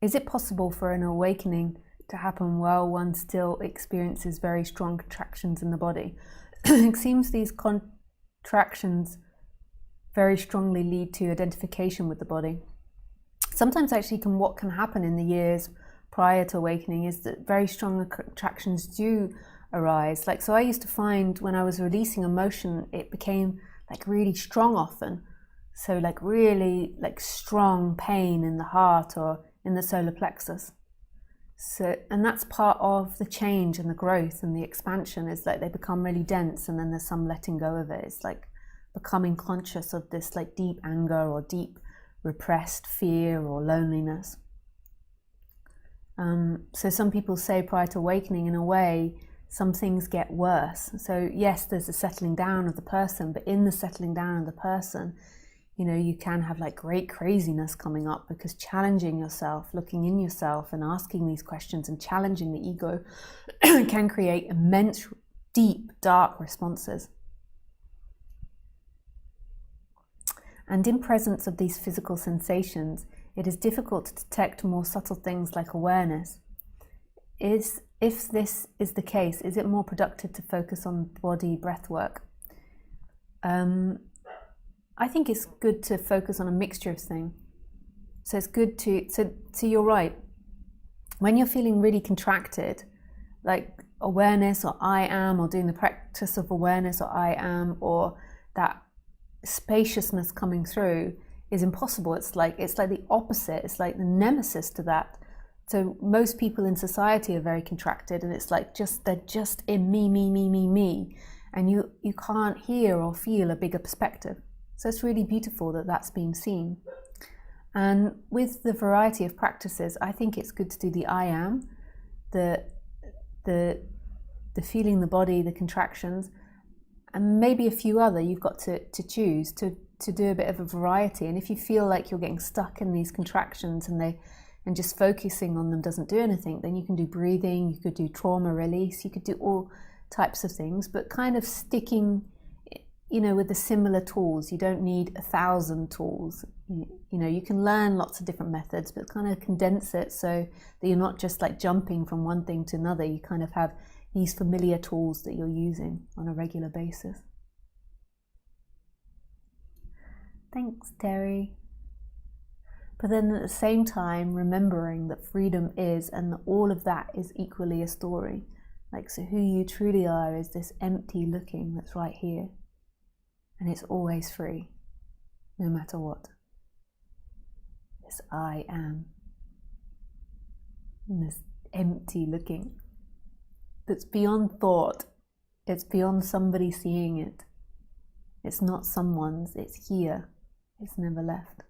Is it possible for an awakening to happen while one still experiences very strong contractions in the body? It seems these contractions very strongly lead to identification with the body. Sometimes actually what can happen in the years prior to awakening is that very strong contractions do arise. Like, so I used to find when I was releasing emotion, it became like really strong often. So like really like strong pain in the heart or in the solar plexus. So, and that's part of the change and the growth and the expansion, is that they become really dense and then there's some letting go of it. It's like becoming conscious of this like deep anger or deep repressed fear or loneliness. So some people say prior to awakening, in a way, some things get worse. So yes, there's a settling down of the person, but in the settling down of the person, you know, you can have like great craziness coming up, because challenging yourself, looking in yourself and asking these questions and challenging the ego can create immense, deep, dark responses. And in presence of these physical sensations, it is difficult to detect more subtle things like awareness. If this is the case, is it more productive to focus on body breath work? I think it's good to focus on a mixture of things. So it's good to, so you're right. When you're feeling really contracted, like awareness or I am, or doing the practice of awareness or I am, or that spaciousness coming through is impossible. It's like the opposite. It's like the nemesis to that. So most people in society are very contracted, and it's like they're just in me, and you can't hear or feel a bigger perspective. So it's really beautiful that that's being seen. And with the variety of practices, I think it's good to do the I am, the feeling the body, the contractions, and maybe a few other. You've got to choose to do a bit of a variety. And if you feel like you're getting stuck in these contractions and just focusing on them doesn't do anything, then you can do breathing, you could do trauma release, you could do all types of things, but kind of sticking, you know, with the similar tools. You don't need 1,000 tools. You know, you can learn lots of different methods, but kind of condense it so that you're not just like jumping from one thing to another. You kind of have these familiar tools that you're using on a regular basis. Thanks, Terry. But then at the same time, remembering that freedom is, and that all of that is equally a story. Like, so who you truly are is this empty looking that's right here. And it's always free, no matter what. This I am. And this empty looking. That's beyond thought. It's beyond somebody seeing it. It's not someone's, it's here. It's never left.